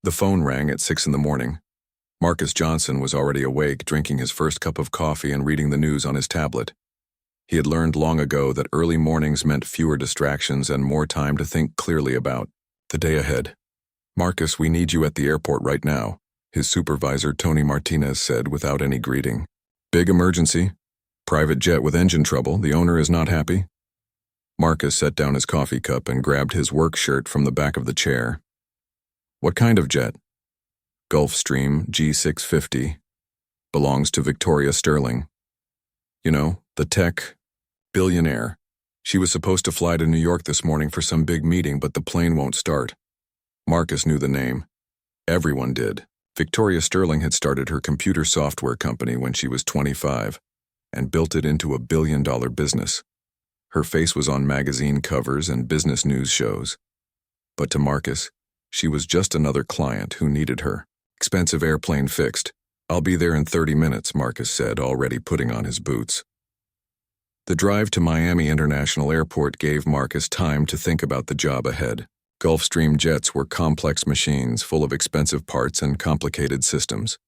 The phone rang at 6 in the morning. Marcus Johnson was already awake, drinking his first cup of coffee and reading the news on his tablet. He had learned long ago that early mornings meant fewer distractions and more time to think clearly about the day ahead. "Marcus, we need you at the airport right now," his supervisor Tony Martinez said without any greeting. "Big emergency. Private jet with engine trouble. The owner is not happy." Marcus set down his coffee cup and grabbed his work shirt from the back of the chair. "What kind of jet?" "Gulfstream G650. Belongs to Victoria Sterling. You know, the tech billionaire. She was supposed to fly to New York this morning for some big meeting, but the plane won't start." Marcus knew the name. Everyone did. Victoria Sterling had started her computer software company when she was 25 and built it into a billion-dollar business. Her face was on magazine covers and business news shows. But to Marcus, she was just another client who needed her. "Expensive airplane fixed. I'll be there in 30 minutes, Marcus said, already putting on his boots. The drive to Miami International Airport gave Marcus time to think about the job ahead. Gulfstream jets were complex machines full of expensive parts and complicated systems.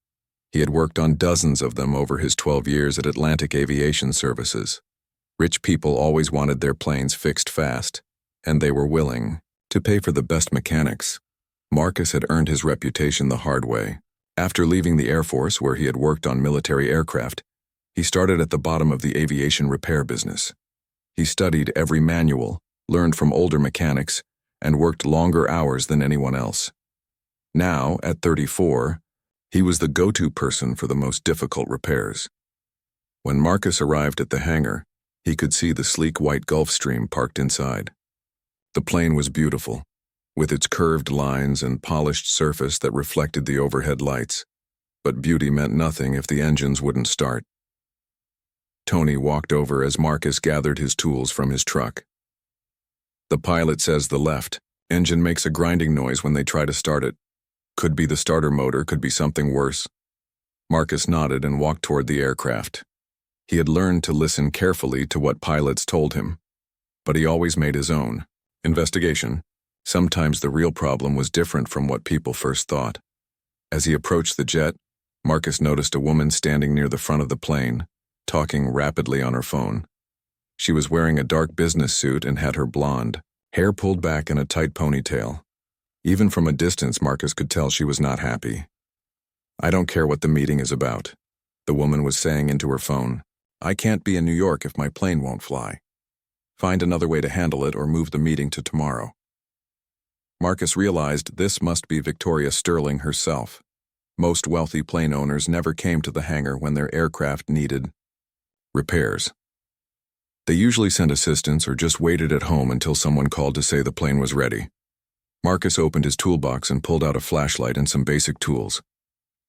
He had worked on dozens of them over his 12 years at Atlantic Aviation Services. Rich people always wanted their planes fixed fast, and they were willing to pay for the best mechanics. Marcus had earned his reputation the hard way. After leaving the Air Force, where he had worked on military aircraft, he started at the bottom of the aviation repair business. He studied every manual, learned from older mechanics, and worked longer hours than anyone else. Now, at 34, he was the go-to person for the most difficult repairs. When Marcus arrived at the hangar, he could see the sleek white Gulfstream parked inside. The plane was beautiful, with its curved lines and polished surface that reflected the overhead lights, but beauty meant nothing if the engines wouldn't start. Tony walked over as Marcus gathered his tools from his truck. "The pilot says the left. Engine makes a grinding noise when they try to start it. Could be the starter motor, could be something worse." Marcus nodded and walked toward the aircraft. He had learned to listen carefully to what pilots told him, but he always made his own investigation. Sometimes the real problem was different from what people first thought. As he approached the jet, Marcus noticed a woman standing near the front of the plane, talking rapidly on her phone. She was wearing a dark business suit and had her blonde hair pulled back in a tight ponytail. Even from a distance, Marcus could tell she was not happy. "I don't care what the meeting is about," the woman was saying into her phone. "I can't be in New York if my plane won't fly. Find another way to handle it or move the meeting to tomorrow." Marcus realized this must be Victoria Sterling herself. Most wealthy plane owners never came to the hangar when their aircraft needed repairs. They usually sent assistants or just waited at home until someone called to say the plane was ready. Marcus opened his toolbox and pulled out a flashlight and some basic tools.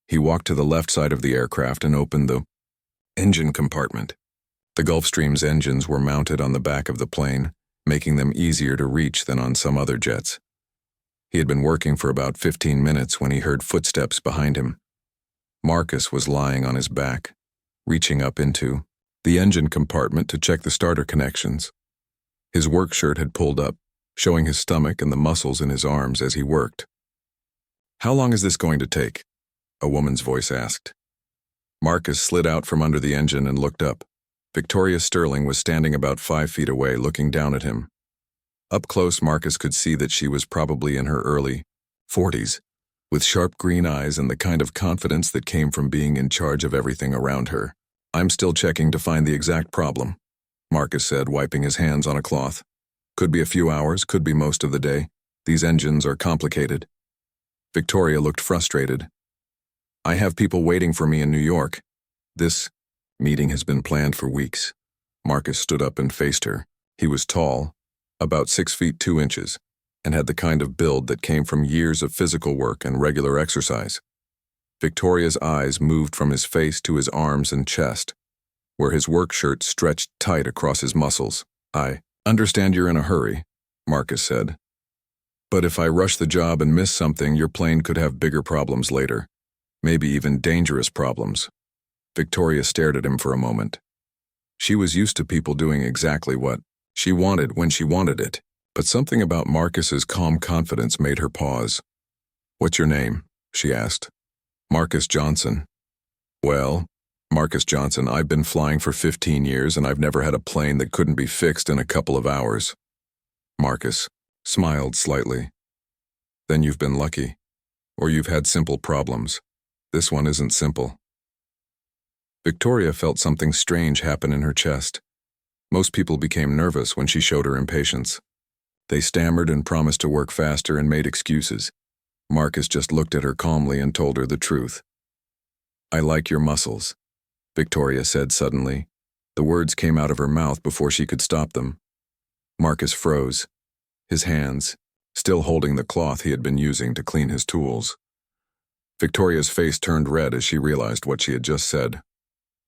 He walked to the left side of the aircraft and opened the engine compartment. The Gulfstream's engines were mounted on the back of the plane, making them easier to reach than on some other jets. He had been working for about 15 minutes when he heard footsteps behind him. Marcus was lying on his back, reaching up into the engine compartment to check the starter connections. His work shirt had pulled up, showing his stomach and the muscles in his arms as he worked. "How long is this going to take?" a woman's voice asked. Marcus slid out from under the engine and looked up. Victoria Sterling was standing about 5 feet away, looking down at him. Up close, Marcus could see that she was probably in her early 40s, with sharp green eyes and the kind of confidence that came from being in charge of everything around her. "I'm still checking to find the exact problem," Marcus said, wiping his hands on a cloth. "Could be a few hours, could be most of the day. These engines are complicated." Victoria looked frustrated. "I have people waiting for me in New York. This meeting has been planned for weeks." Marcus stood up and faced her. He was tall, about 6 feet 2 inches, and had the kind of build that came from years of physical work and regular exercise. Victoria's eyes moved from his face to his arms and chest, where his work shirt stretched tight across his muscles. "I understand you're in a hurry," Marcus said. "But if I rush the job and miss something, your plane could have bigger problems later. Maybe even dangerous problems." Victoria stared at him for a moment. She was used to people doing exactly what she wanted when she wanted it, but something about Marcus's calm confidence made her pause. "What's your name?" she asked. "Marcus Johnson." "Well, Marcus Johnson, I've been flying for 15 years and I've never had a plane that couldn't be fixed in a couple of hours." Marcus smiled slightly. "Then you've been lucky. Or you've had simple problems. This one isn't simple." Victoria felt something strange happen in her chest. Most people became nervous when she showed her impatience. They stammered and promised to work faster and made excuses. Marcus just looked at her calmly and told her the truth. "I like your muscles," Victoria said suddenly. The words came out of her mouth before she could stop them. Marcus froze, his hands still holding the cloth he had been using to clean his tools. Victoria's face turned red as she realized what she had just said.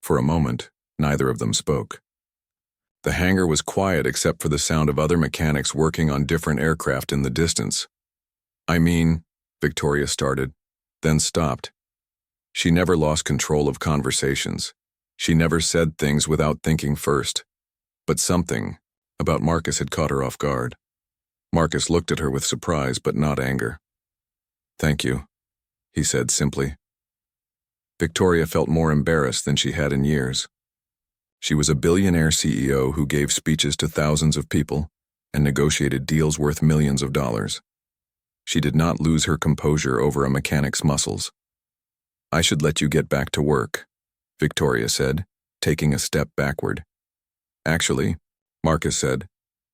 For a moment, neither of them spoke. The hangar was quiet except for the sound of other mechanics working on different aircraft in the distance. "I mean," Victoria started, then stopped. She never lost control of conversations. She never said things without thinking first. But something about Marcus had caught her off guard. Marcus looked at her with surprise but not anger. "Thank you," he said simply. Victoria felt more embarrassed than she had in years. She was a billionaire CEO who gave speeches to thousands of people and negotiated deals worth millions of dollars. She did not lose her composure over a mechanic's muscles. "I should let you get back to work," Victoria said, taking a step backward. "Actually," Marcus said,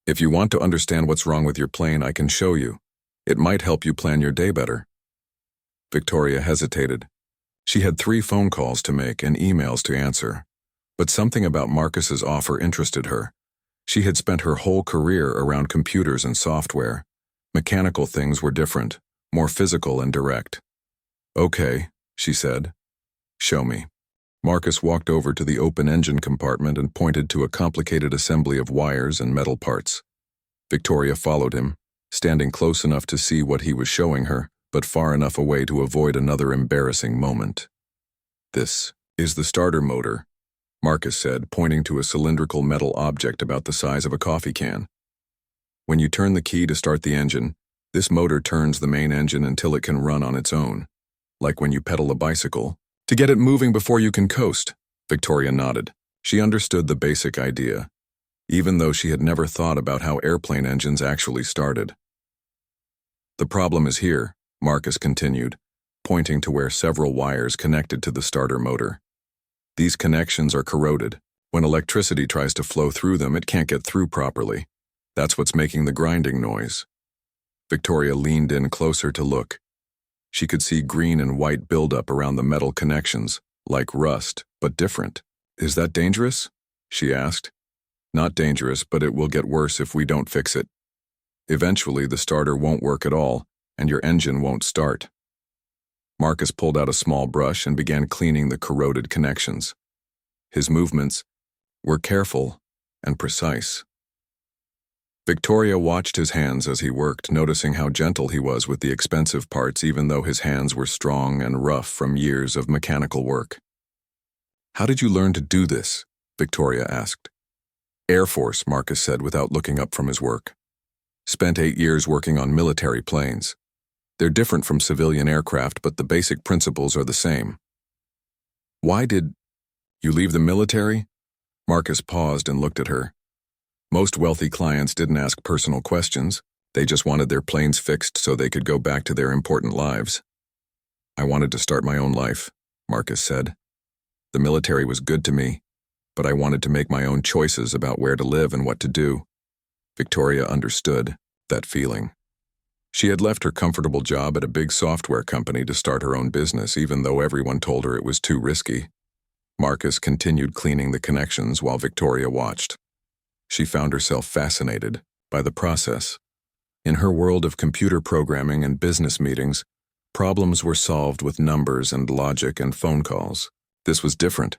"if you want to understand what's wrong with your plane, I can show you. It might help you plan your day better." Victoria hesitated. She had 3 phone calls to make and emails to answer. But something about Marcus's offer interested her. She had spent her whole career around computers and software. Mechanical things were different, more physical and direct. "Okay," she said. "Show me." Marcus walked over to the open engine compartment and pointed to a complicated assembly of wires and metal parts. Victoria followed him, standing close enough to see what he was showing her, but far enough away to avoid another embarrassing moment. "This is the starter motor," Marcus said, pointing to a cylindrical metal object about the size of a coffee can. "When you turn the key to start the engine, this motor turns the main engine until it can run on its own, like when you pedal a bicycle, to get it moving before you can coast." Victoria nodded. She understood the basic idea, even though she had never thought about how airplane engines actually started. "The problem is here," Marcus continued, pointing to where several wires connected to the starter motor. "These connections are corroded. When electricity tries to flow through them, it can't get through properly. That's what's making the grinding noise." Victoria leaned in closer to look. She could see green and white buildup around the metal connections, like rust, but different. "Is that dangerous?" she asked. "Not dangerous, but it will get worse if we don't fix it. Eventually, the starter won't work at all, and your engine won't start." Marcus pulled out a small brush and began cleaning the corroded connections. His movements were careful and precise. Victoria watched his hands as he worked, noticing how gentle he was with the expensive parts even though his hands were strong and rough from years of mechanical work. "How did you learn to do this?" Victoria asked. "Air Force," Marcus said without looking up from his work. "Spent 8 years working on military planes. They're different from civilian aircraft, but the basic principles are the same." "Why did you leave the military?" Marcus paused and looked at her. Most wealthy clients didn't ask personal questions. They just wanted their planes fixed so they could go back to their important lives. "I wanted to start my own life," Marcus said. "The military was good to me, but I wanted to make my own choices about where to live and what to do." Victoria understood that feeling. She had left her comfortable job at a big software company to start her own business, even though everyone told her it was too risky. Marcus continued cleaning the connections while Victoria watched. She found herself fascinated by the process. In her world of computer programming and business meetings, problems were solved with numbers and logic and phone calls. This was different.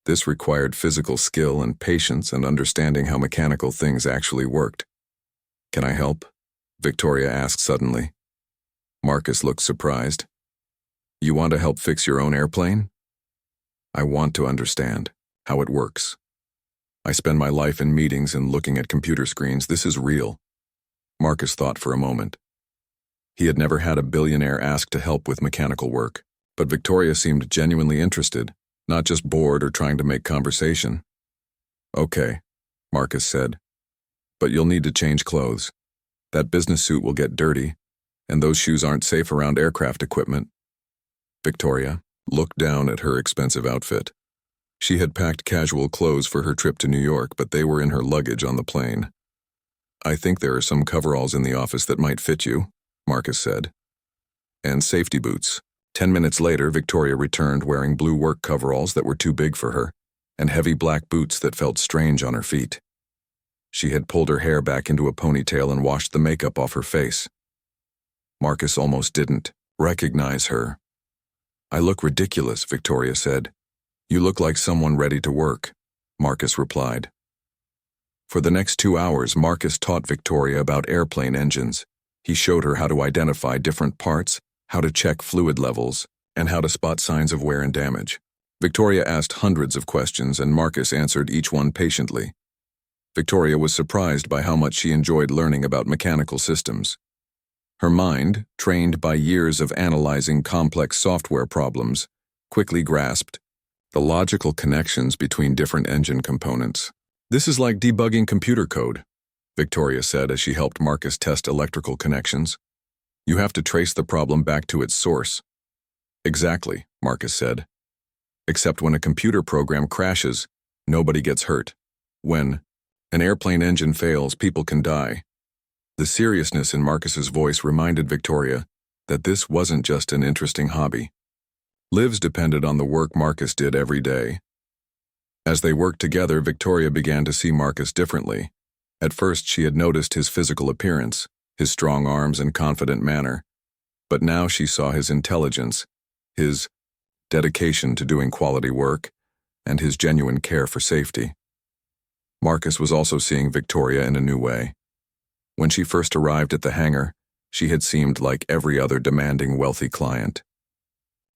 This required physical skill and patience and understanding how mechanical things actually worked. "Can I help?" Victoria asked suddenly. Marcus looked surprised. "You want to help fix your own airplane?" "I want to understand how it works. I spend my life in meetings and looking at computer screens. This is real." Marcus thought for a moment. He had never had a billionaire ask to help with mechanical work, but Victoria seemed genuinely interested, not just bored or trying to make conversation. "Okay," Marcus said, "but you'll need to change clothes. That business suit will get dirty, and those shoes aren't safe around aircraft equipment." Victoria looked down at her expensive outfit. She had packed casual clothes for her trip to New York, but they were in her luggage on the plane. "I think there are some coveralls in the office that might fit you," Marcus said. "And safety boots." 10 minutes later, Victoria returned wearing blue work coveralls that were too big for her, and heavy black boots that felt strange on her feet. She had pulled her hair back into a ponytail and washed the makeup off her face. Marcus almost didn't recognize her. "I look ridiculous," Victoria said. "You look like someone ready to work," Marcus replied. For the next 2 hours, Marcus taught Victoria about airplane engines. He showed her how to identify different parts, how to check fluid levels, and how to spot signs of wear and damage. Victoria asked hundreds of questions, and Marcus answered each one patiently. Victoria was surprised by how much she enjoyed learning about mechanical systems. Her mind, trained by years of analyzing complex software problems, quickly grasped the logical connections between different engine components. "This is like debugging computer code," Victoria said as she helped Marcus test electrical connections. "You have to trace the problem back to its source." "Exactly," Marcus said. "Except when a computer program crashes, nobody gets hurt. When an airplane engine fails, people can die." The seriousness in Marcus's voice reminded Victoria that this wasn't just an interesting hobby. Lives depended on the work Marcus did every day. As they worked together, Victoria began to see Marcus differently. At first, she had noticed his physical appearance, his strong arms and confident manner, but now she saw his intelligence, his dedication to doing quality work, and his genuine care for safety. Marcus was also seeing Victoria in a new way. When she first arrived at the hangar, she had seemed like every other demanding wealthy client.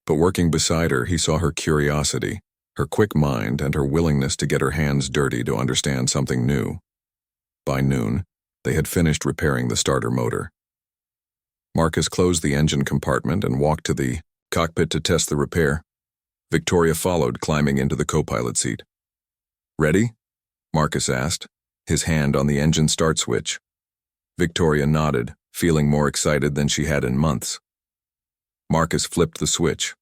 But working beside her, he saw her curiosity, her quick mind, and her willingness to get her hands dirty to understand something new. By noon, they had finished repairing the starter motor. Marcus closed the engine compartment and walked to the cockpit to test the repair. Victoria followed, climbing into the co-pilot seat. "Ready?" Marcus asked, his hand on the engine start switch. Victoria nodded, feeling more excited than she had in months. Marcus flipped the switch.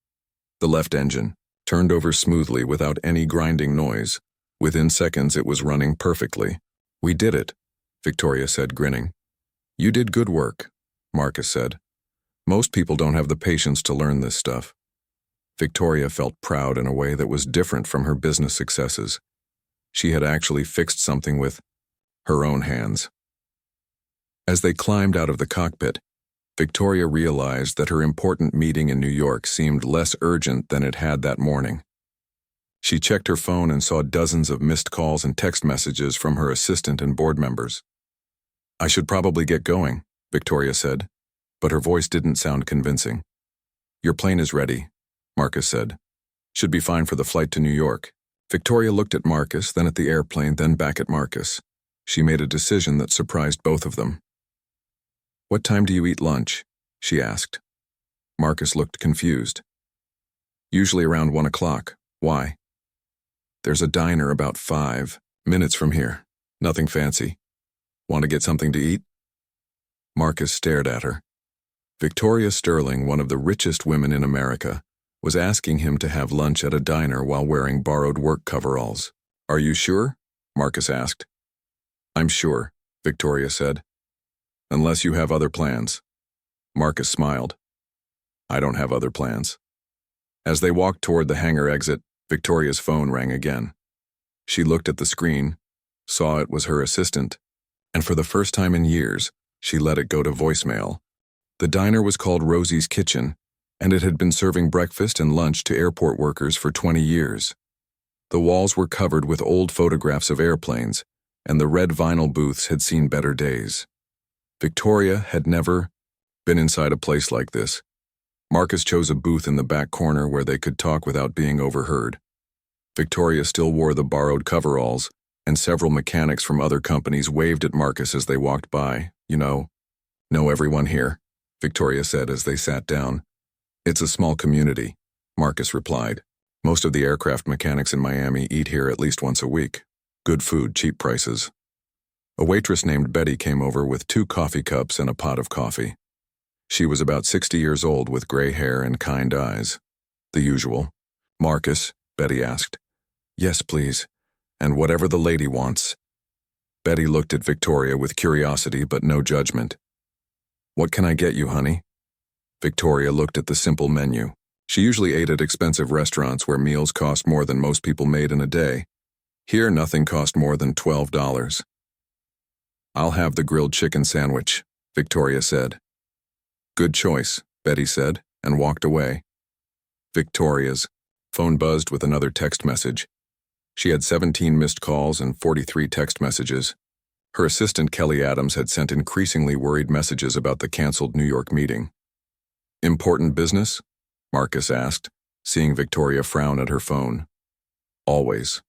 The left engine turned over smoothly without any grinding noise. Within seconds, it was running perfectly. "We did it," Victoria said, grinning. "You did good work," Marcus said. "Most people don't have the patience to learn this stuff." Victoria felt proud in a way that was different from her business successes. She had actually fixed something with her own hands. As they climbed out of the cockpit, Victoria realized that her important meeting in New York seemed less urgent than it had that morning. She checked her phone and saw dozens of missed calls and text messages from her assistant and board members. "I should probably get going," Victoria said, but her voice didn't sound convincing. "Your plane is ready," Marcus said. "Should be fine for the flight to New York." Victoria looked at Marcus, then at the airplane, then back at Marcus. She made a decision that surprised both of them. "What time do you eat lunch?" she asked. Marcus looked confused. "Usually around 1 o'clock. Why?" "There's a diner about 5 minutes from here. Nothing fancy. Want to get something to eat?" Marcus stared at her. Victoria Sterling, one of the richest women in America, was asking him to have lunch at a diner while wearing borrowed work coveralls. "Are you sure?" Marcus asked. "I'm sure," Victoria said. "Unless you have other plans." Marcus smiled. "I don't have other plans." As they walked toward the hangar exit, Victoria's phone rang again. She looked at the screen, saw it was her assistant, and for the first time in years, she let it go to voicemail. The diner was called Rosie's Kitchen, and it had been serving breakfast and lunch to airport workers for 20 years. The walls were covered with old photographs of airplanes, and the red vinyl booths had seen better days. Victoria had never been inside a place like this. Marcus chose a booth in the back corner where they could talk without being overheard. Victoria still wore the borrowed coveralls, and several mechanics from other companies waved at Marcus as they walked by. Know everyone here?" Victoria said as they sat down. It's a small community, Marcus replied. Most of the aircraft mechanics in Miami eat here at least once a week. Good food, cheap prices. A waitress named Betty came over with 2 coffee cups and a pot of coffee. She was about 60 years old with gray hair and kind eyes. The usual. Marcus, Betty asked. Yes, please. And whatever the lady wants. Betty looked at Victoria with curiosity but no judgment. What can I get you, honey? Victoria looked at the simple menu. She usually ate at expensive restaurants where meals cost more than most people made in a day. Here, nothing cost more than $12. I'll have the grilled chicken sandwich, Victoria said. Good choice, Betty said, and walked away. Victoria's phone buzzed with another text message. She had 17 missed calls and 43 text messages. Her assistant Kelly Adams had sent increasingly worried messages about the canceled New York meeting. Important business? Marcus asked, seeing Victoria frown at her phone. Always,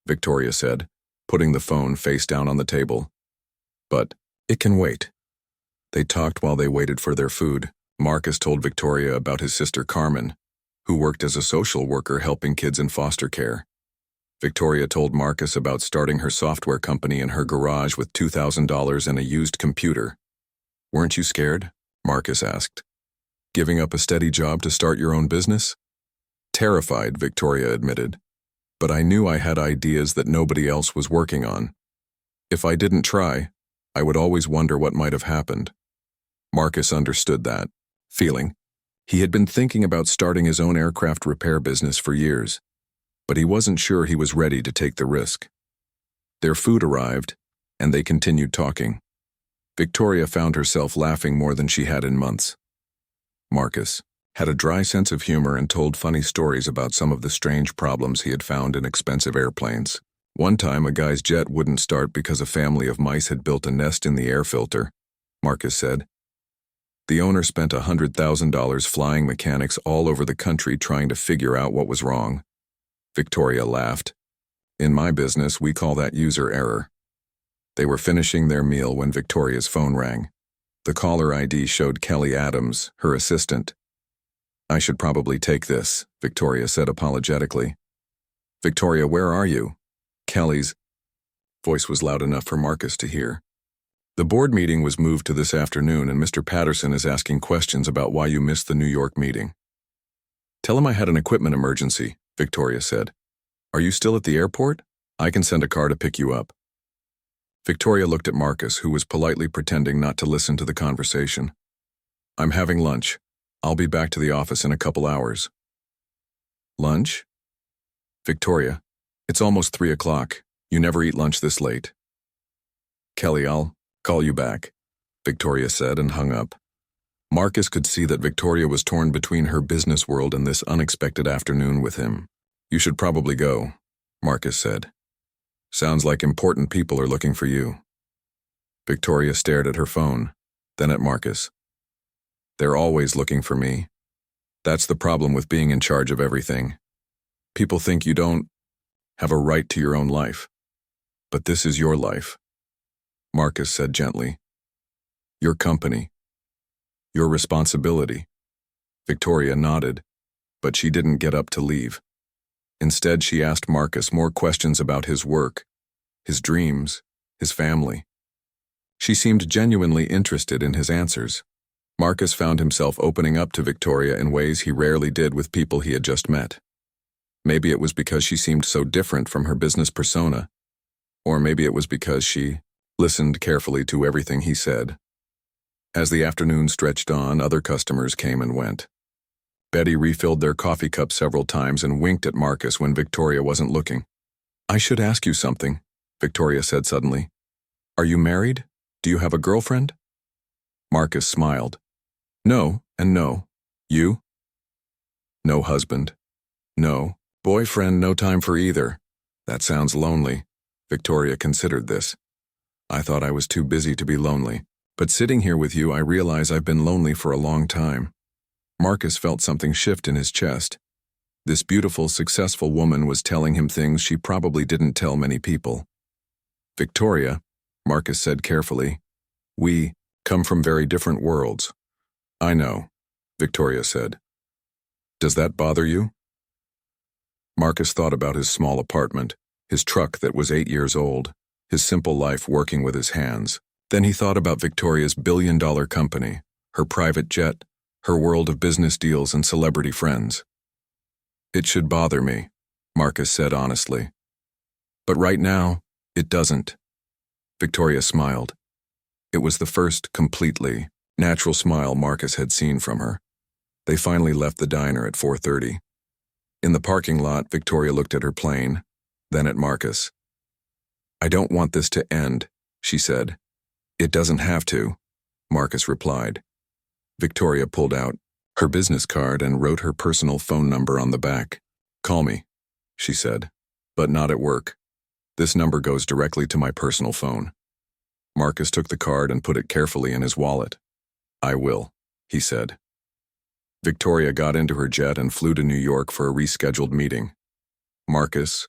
Victoria said, putting the phone face down on the table. But it can wait. They talked while they waited for their food. Marcus told Victoria about his sister Carmen, who worked as a social worker helping kids in foster care. Victoria told Marcus about starting her software company in her garage with $2,000 and a used computer. Weren't you scared? Marcus asked. Giving up a steady job to start your own business? Terrified, Victoria admitted. But I knew I had ideas that nobody else was working on. If I didn't try, I would always wonder what might have happened. Marcus understood that feeling. He had been thinking about starting his own aircraft repair business for years, but he wasn't sure he was ready to take the risk. Their food arrived, and they continued talking. Victoria found herself laughing more than she had in months. Marcus had a dry sense of humor and told funny stories about some of the strange problems he had found in expensive airplanes. One time, a guy's jet wouldn't start because a family of mice had built a nest in the air filter, Marcus said. The owner spent $100,000 flying mechanics all over the country trying to figure out what was wrong. Victoria laughed. In my business, we call that user error. They were finishing their meal when Victoria's phone rang. The caller ID showed Kelly Adams, her assistant. I should probably take this, Victoria said apologetically. Victoria, where are you? Kelly's voice was loud enough for Marcus to hear. The board meeting was moved to this afternoon, and Mr. Patterson is asking questions about why you missed the New York meeting. Tell him I had an equipment emergency, Victoria said. Are you still at the airport? I can send a car to pick you up. Victoria looked at Marcus, who was politely pretending not to listen to the conversation. I'm having lunch. I'll be back to the office in a couple hours. Lunch? Victoria, it's almost 3 o'clock. You never eat lunch this late. Kelly, I'll call you back, Victoria said and hung up. Marcus could see that Victoria was torn between her business world and this unexpected afternoon with him. You should probably go, Marcus said. Sounds like important people are looking for you. Victoria stared at her phone, then at Marcus. They're always looking for me. That's the problem with being in charge of everything. People think you don't have a right to your own life. But this is your life, Marcus said gently. Your company. Your responsibility. Victoria nodded, but she didn't get up to leave. Instead, she asked Marcus more questions about his work, his dreams, his family. She seemed genuinely interested in his answers. Marcus found himself opening up to Victoria in ways he rarely did with people he had just met. Maybe it was because she seemed so different from her business persona, or maybe it was because she listened carefully to everything he said. As the afternoon stretched on, other customers came and went. Betty refilled their coffee cup several times and winked at Marcus when Victoria wasn't looking. I should ask you something, Victoria said suddenly. Are you married? Do you have a girlfriend? Marcus smiled. No and no. You? No husband. No boyfriend, no time for either. That sounds lonely. Victoria considered this. I thought I was too busy to be lonely, but sitting here with you I realize I've been lonely for a long time. Marcus felt something shift in his chest. This beautiful, successful woman was telling him things she probably didn't tell many people. Victoria, Marcus said carefully, we come from very different worlds. I know, Victoria said. Does that bother you? Marcus thought about his small apartment, his truck that was 8 years old, his simple life working with his hands. Then he thought about Victoria's billion-dollar company, her private jet, her world of business deals and celebrity friends. It should bother me, Marcus said honestly. But right now, it doesn't. Victoria smiled. It was the first completely natural smile Marcus had seen from her. They finally left the diner at 4:30. In the parking lot, Victoria looked at her plane, then at Marcus. I don't want this to end, she said. It doesn't have to, Marcus replied. Victoria pulled out her business card and wrote her personal phone number on the back. Call me, she said, but not at work. This number goes directly to my personal phone. Marcus took the card and put it carefully in his wallet. I will, he said. Victoria got into her jet and flew to New York for a rescheduled meeting. Marcus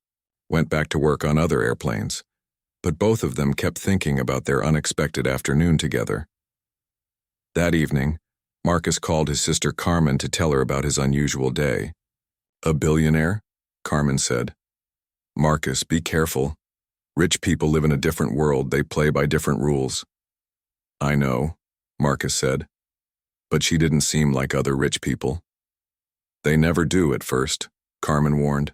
went back to work on other airplanes, but both of them kept thinking about their unexpected afternoon together. That evening, Marcus called his sister Carmen to tell her about his unusual day. A billionaire? Carmen said. Marcus, be careful. Rich people live in a different world. They play by different rules. I know, Marcus said. But she didn't seem like other rich people. They never do at first, Carmen warned.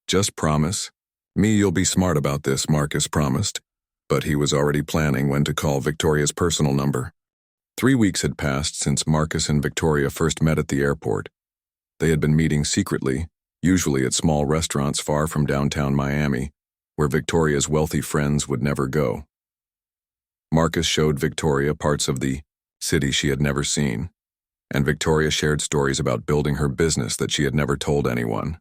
Just promise. Me, you'll be smart about this, Marcus promised. But he was already planning when to call Victoria's personal number. 3 weeks had passed since Marcus and Victoria first met at the airport. They had been meeting secretly, usually at small restaurants far from downtown Miami, where Victoria's wealthy friends would never go. Marcus showed Victoria parts of the city she had never seen, and Victoria shared stories about building her business that she had never told anyone.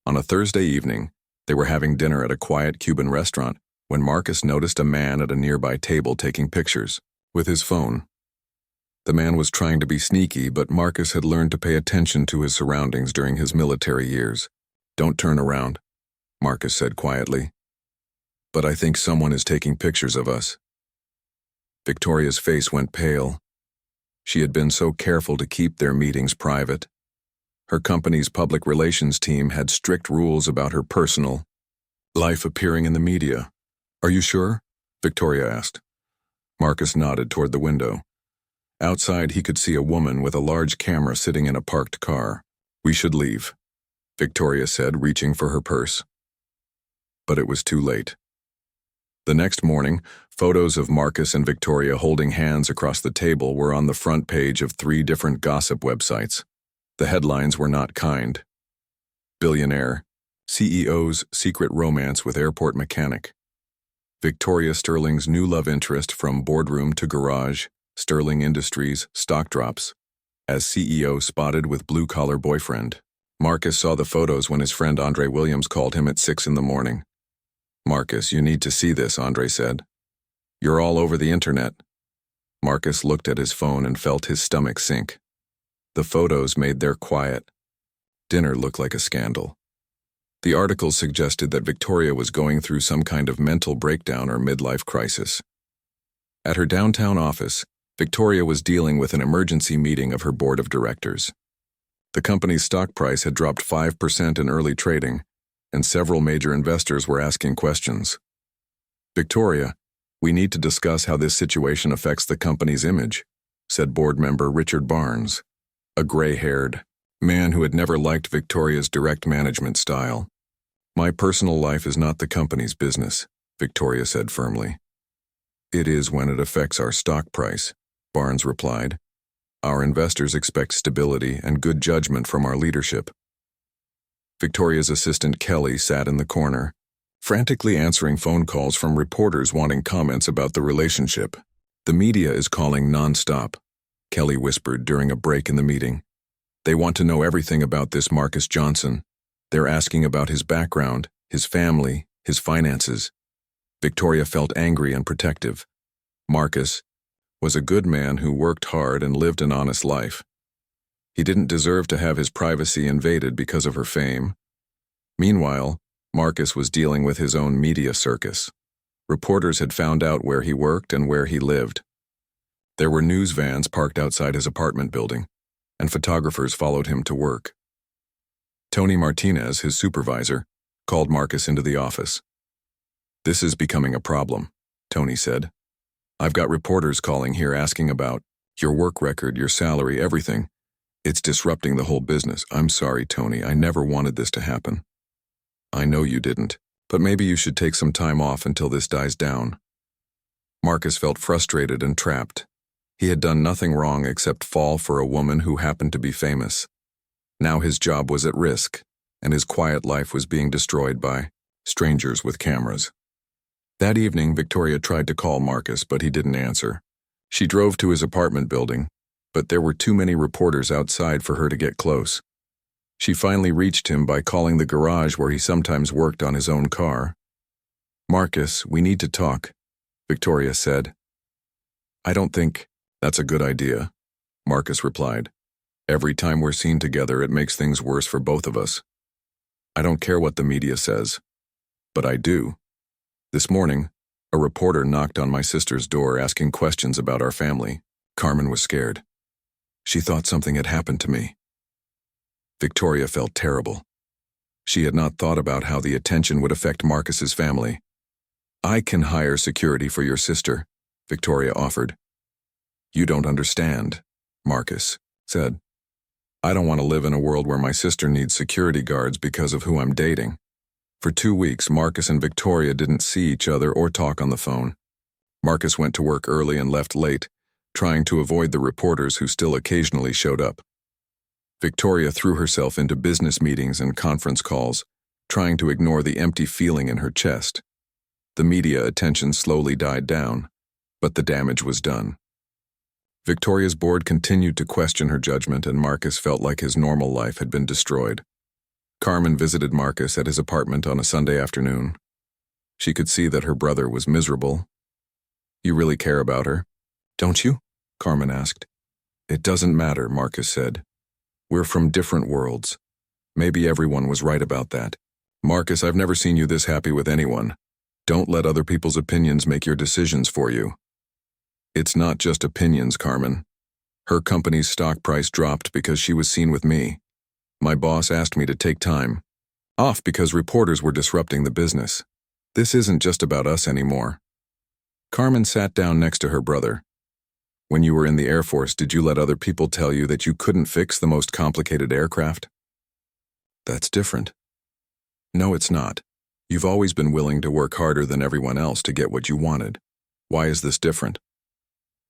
On a Thursday evening, they were having dinner at a quiet Cuban restaurant when Marcus noticed a man at a nearby table taking pictures with his phone. The man was trying to be sneaky, but Marcus had learned to pay attention to his surroundings during his military years. Don't turn around, Marcus said quietly. But I think someone is taking pictures of us. Victoria's face went pale. She had been so careful to keep their meetings private. Her company's public relations team had strict rules about her personal life appearing in the media. Are you sure? Victoria asked. Marcus nodded toward the window. Outside, he could see a woman with a large camera sitting in a parked car. We should leave, Victoria said, reaching for her purse. But it was too late. The next morning, photos of Marcus and Victoria holding hands across the table were on the front page of 3 different gossip websites. The headlines were not kind. Billionaire, CEO's secret romance with airport mechanic. Victoria Sterling's new love interest from boardroom to garage. Sterling Industries stock drops. As CEO spotted with blue-collar boyfriend. Marcus saw the photos when his friend Andre Williams called him at 6 in the morning. Marcus, you need to see this, Andre said. You're all over the internet. Marcus looked at his phone and felt his stomach sink. The photos made their quiet dinner look like a scandal. The articles suggested that Victoria was going through some kind of mental breakdown or midlife crisis. At her downtown office, Victoria was dealing with an emergency meeting of her board of directors. The company's stock price had dropped 5% in early trading, and several major investors were asking questions. Victoria, we need to discuss how this situation affects the company's image, said board member Richard Barnes, a gray-haired man who had never liked Victoria's direct management style. My personal life is not the company's business, Victoria said firmly. It is when it affects our stock price, Barnes replied. Our investors expect stability and good judgment from our leadership. Victoria's assistant Kelly sat in the corner, frantically answering phone calls from reporters wanting comments about the relationship. The media is calling non-stop, Kelly whispered during a break in the meeting. They want to know everything about this Marcus Johnson. They're asking about his background, his family, his finances. Victoria felt angry and protective. Marcus was a good man who worked hard and lived an honest life. He didn't deserve to have his privacy invaded because of her fame. Meanwhile, Marcus was dealing with his own media circus. Reporters had found out where he worked and where he lived. There were news vans parked outside his apartment building, and photographers followed him to work. Tony Martinez, his supervisor, called Marcus into the office. "This is becoming a problem," Tony said. "I've got reporters calling here asking about your work record, your salary, everything. It's disrupting the whole business." "I'm sorry, Tony. I never wanted this to happen." "I know you didn't, but maybe you should take some time off until this dies down." Marcus felt frustrated and trapped. He had done nothing wrong except fall for a woman who happened to be famous. Now his job was at risk, and his quiet life was being destroyed by strangers with cameras. That evening, Victoria tried to call Marcus, but he didn't answer. She drove to his apartment building, but there were too many reporters outside for her to get close. She finally reached him by calling the garage where he sometimes worked on his own car. "Marcus, we need to talk," Victoria said. "I don't think that's a good idea," Marcus replied. "Every time we're seen together, it makes things worse for both of us. I don't care what the media says, but I do. This morning, a reporter knocked on my sister's door asking questions about our family. Carmen was scared. She thought something had happened to me." Victoria felt terrible. She had not thought about how the attention would affect Marcus's family. "I can hire security for your sister," Victoria offered. "You don't understand," Marcus said. "I don't want to live in a world where my sister needs security guards because of who I'm dating." For 2 weeks, Marcus and Victoria didn't see each other or talk on the phone. Marcus went to work early and left late, trying to avoid the reporters who still occasionally showed up. Victoria threw herself into business meetings and conference calls, trying to ignore the empty feeling in her chest. The media attention slowly died down, but the damage was done. Victoria's board continued to question her judgment, and Marcus felt like his normal life had been destroyed. Carmen visited Marcus at his apartment on a Sunday afternoon. She could see that her brother was miserable. "You really care about her, don't you?" Carmen asked. "It doesn't matter," Marcus said. "We're from different worlds. Maybe everyone was right about that." "Marcus, I've never seen you this happy with anyone. Don't let other people's opinions make your decisions for you." "It's not just opinions, Carmen. Her company's stock price dropped because she was seen with me. My boss asked me to take time off because reporters were disrupting the business. This isn't just about us anymore." Carmen sat down next to her brother. "When you were in the Air Force, did you let other people tell you that you couldn't fix the most complicated aircraft?" "That's different." "No, it's not. You've always been willing to work harder than everyone else to get what you wanted. Why is this different?"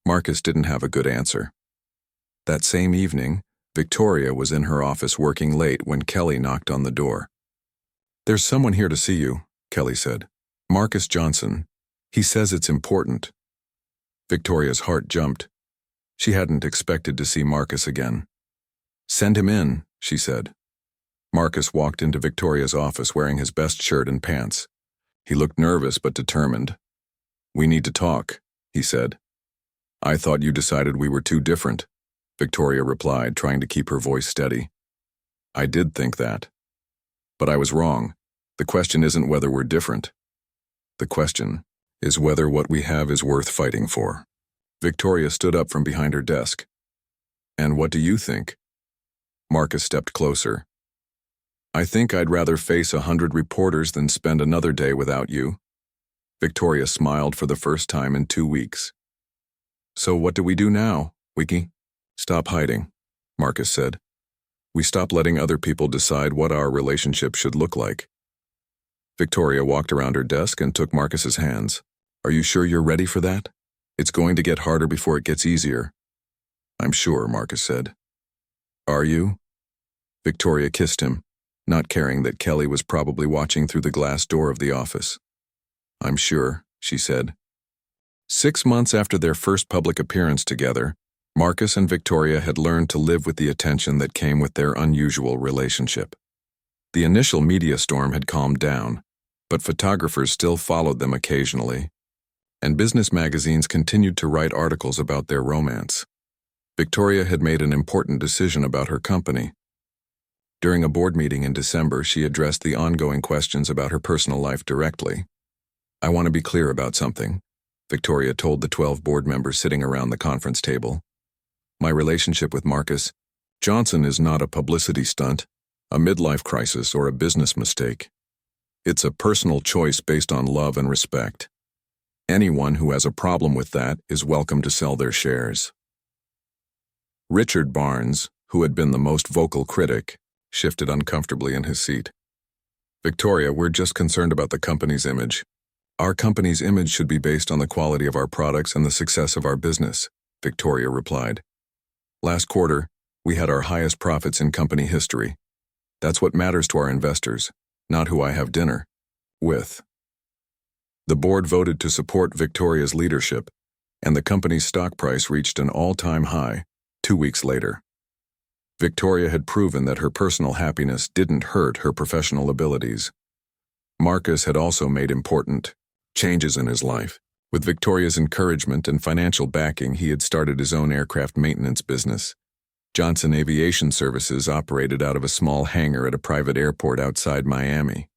Marcus didn't have a good answer. That same evening, Victoria was in her office working late when Kelly knocked on the door. "There's someone here to see you," Kelly said. "Marcus Johnson. He says it's important." Victoria's heart jumped. She hadn't expected to see Marcus again. "Send him in," she said. Marcus walked into Victoria's office wearing his best shirt and pants. He looked nervous but determined. "We need to talk," he said. "I thought you decided we were too different," Victoria replied, trying to keep her voice steady. "I did think that. But I was wrong. The question isn't whether we're different. The question is whether what we have is worth fighting for." Victoria stood up from behind her desk. "And what do you think?" Marcus stepped closer. "I think I'd rather face 100 reporters than spend another day without you." Victoria smiled for the first time in 2 weeks. "So what do we do now, Wiki?" "Stop hiding," Marcus said. "We stop letting other people decide what our relationship should look like." Victoria walked around her desk and took Marcus's hands. "Are you sure you're ready for that? It's going to get harder before it gets easier." "I'm sure," Marcus said. "Are you?" Victoria kissed him, not caring that Kelly was probably watching through the glass door of the office. "I'm sure," she said. 6 months after their first public appearance together, Marcus and Victoria had learned to live with the attention that came with their unusual relationship. The initial media storm had calmed down, but photographers still followed them occasionally, and business magazines continued to write articles about their romance. Victoria had made an important decision about her company. During a board meeting in December, she addressed the ongoing questions about her personal life directly. "I want to be clear about something. Victoria told the 12 board members sitting around the conference table. My relationship with Marcus Johnson is not a publicity stunt, a midlife crisis, or a business mistake. It's a personal choice based on love and respect. Anyone who has a problem with that is welcome to sell their shares. Richard Barnes, who had been the most vocal critic, shifted uncomfortably in his seat. Victoria, we're just concerned about the company's image. Our company's image should be based on the quality of our products and the success of our business, Victoria replied. Last quarter, we had our highest profits in company history. That's what matters to our investors, not who I have dinner with. The board voted to support Victoria's leadership, and the company's stock price reached an all-time high 2 weeks later. Victoria had proven that her personal happiness didn't hurt her professional abilities. Marcus had also made important changes in his life. With Victoria's encouragement and financial backing, he had started his own aircraft maintenance business. Johnson Aviation Services operated out of a small hangar at a private airport outside Miami.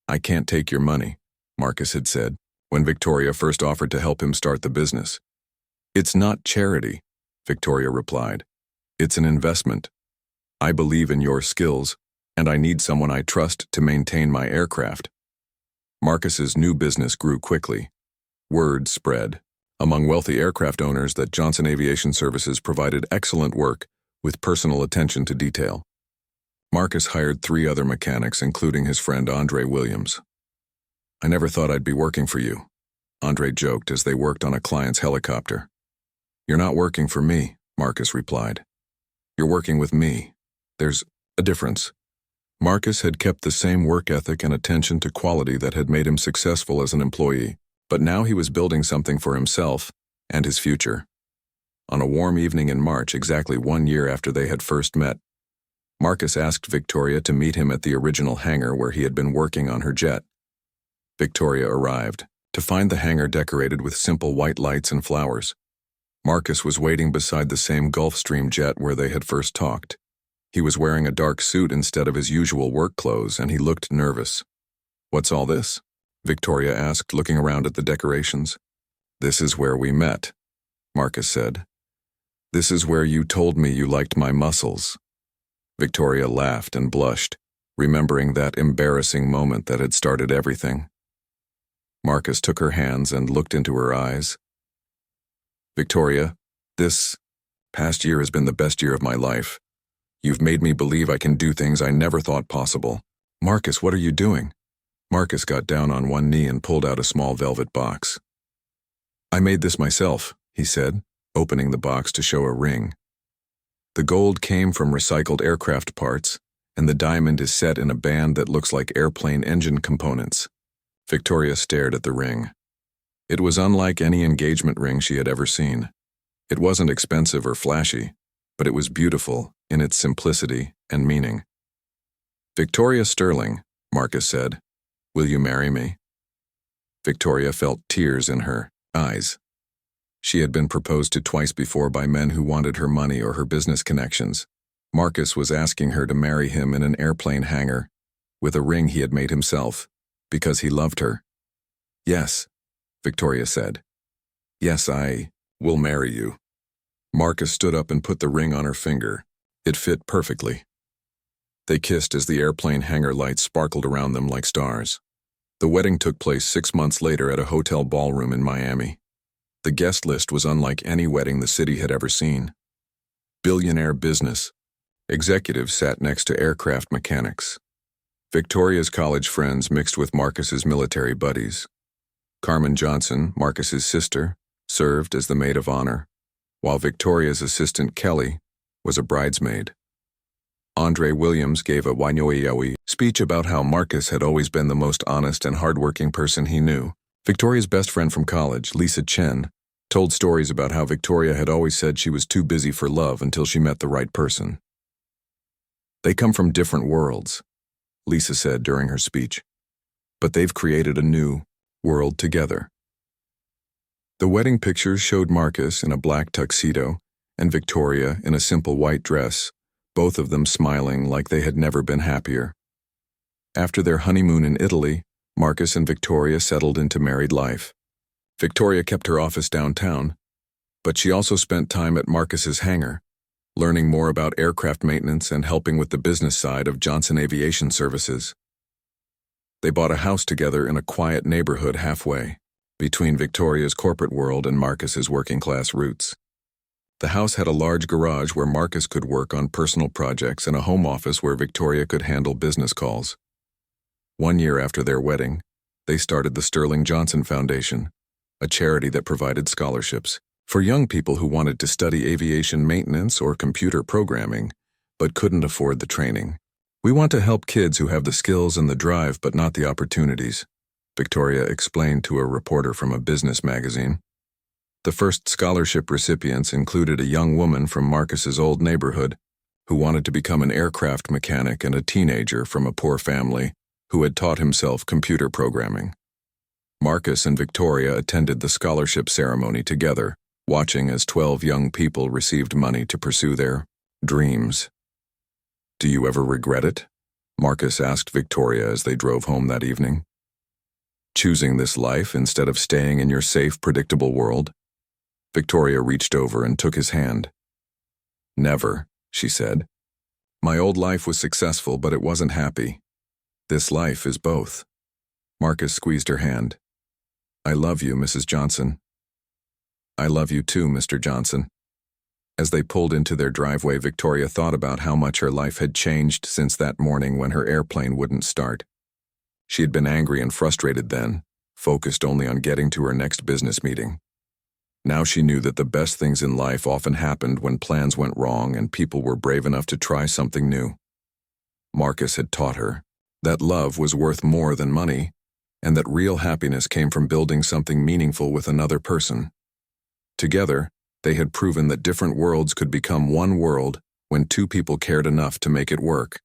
I can't take your money, Marcus had said, when Victoria first offered to help him start the business. It's not charity, Victoria replied. It's an investment. I believe in your skills, and I need someone I trust to maintain my aircraft. Marcus's new business grew quickly. Word spread among wealthy aircraft owners that Johnson Aviation Services provided excellent work with personal attention to detail. Marcus hired 3 other mechanics, including his friend Andre Williams. I never thought I'd be working for you, Andre joked as they worked on a client's helicopter. You're not working for me, Marcus replied. You're working with me. There's a difference. Marcus had kept the same work ethic and attention to quality that had made him successful as an employee, but now he was building something for himself and his future. On a warm evening in March, exactly 1 year after they had first met, Marcus asked Victoria to meet him at the original hangar where he had been working on her jet. Victoria arrived, to find the hangar decorated with simple white lights and flowers. Marcus was waiting beside the same Gulfstream jet where they had first talked. He was wearing a dark suit instead of his usual work clothes, and he looked nervous. What's all this? Victoria asked, looking around at the decorations. This is where we met, Marcus said. This is where you told me you liked my muscles. Victoria laughed and blushed, remembering that embarrassing moment that had started everything. Marcus took her hands and looked into her eyes. Victoria, this past year has been the best year of my life. You've made me believe I can do things I never thought possible. Marcus, what are you doing? Marcus got down on one knee and pulled out a small velvet box. I made this myself, he said, opening the box to show a ring. The gold came from recycled aircraft parts, and the diamond is set in a band that looks like airplane engine components. Victoria stared at the ring. It was unlike any engagement ring she had ever seen. It wasn't expensive or flashy, but it was beautiful in its simplicity and meaning. Victoria Sterling, Marcus said, will you marry me? Victoria felt tears in her eyes. She had been proposed to twice before by men who wanted her money or her business connections. Marcus was asking her to marry him in an airplane hangar, with a ring he had made himself, because he loved her. Yes, Victoria said. Yes, I will marry you. Marcus stood up and put the ring on her finger. It fit perfectly. They kissed as the airplane hangar lights sparkled around them like stars. The wedding took place 6 months later at a hotel ballroom in Miami. The guest list was unlike any wedding the city had ever seen. Billionaire business. Executives sat next to aircraft mechanics. Victoria's college friends mixed with Marcus's military buddies. Carmen Johnson, Marcus's sister, served as the maid of honor, while Victoria's assistant Kelly was a bridesmaid. Andre Williams gave a Wanyoyawi speech about how Marcus had always been the most honest and hardworking person he knew. Victoria's best friend from college, Lisa Chen, told stories about how Victoria had always said she was too busy for love until she met the right person. They come from different worlds, Lisa said during her speech, but they've created a new world together. The wedding pictures showed Marcus in a black tuxedo and Victoria in a simple white dress, both of them smiling like they had never been happier. After their honeymoon in Italy, Marcus and Victoria settled into married life. Victoria kept her office downtown, but she also spent time at Marcus's hangar, learning more about aircraft maintenance and helping with the business side of Johnson Aviation Services. They bought a house together in a quiet neighborhood halfway between Victoria's corporate world and Marcus's working-class roots. The house had a large garage where Marcus could work on personal projects and a home office where Victoria could handle business calls. 1 year after their wedding, they started the Sterling Johnson Foundation, a charity that provided scholarships for young people who wanted to study aviation maintenance or computer programming, but couldn't afford the training. "We want to help kids who have the skills and the drive but not the opportunities," Victoria explained to a reporter from a business magazine. The first scholarship recipients included a young woman from Marcus's old neighborhood who wanted to become an aircraft mechanic and a teenager from a poor family who had taught himself computer programming. Marcus and Victoria attended the scholarship ceremony together, watching as 12 young people received money to pursue their dreams. "Do you ever regret it?" Marcus asked Victoria as they drove home that evening. "Choosing this life instead of staying in your safe, predictable world?" Victoria reached over and took his hand. "Never," she said. "My old life was successful, but it wasn't happy. This life is both." Marcus squeezed her hand. "I love you, Mrs. Johnson." "I love you too, Mr. Johnson." As they pulled into their driveway, Victoria thought about how much her life had changed since that morning when her airplane wouldn't start. She had been angry and frustrated then, focused only on getting to her next business meeting. Now she knew that the best things in life often happened when plans went wrong and people were brave enough to try something new. Marcus had taught her that love was worth more than money, and that real happiness came from building something meaningful with another person. Together, they had proven that different worlds could become one world when two people cared enough to make it work.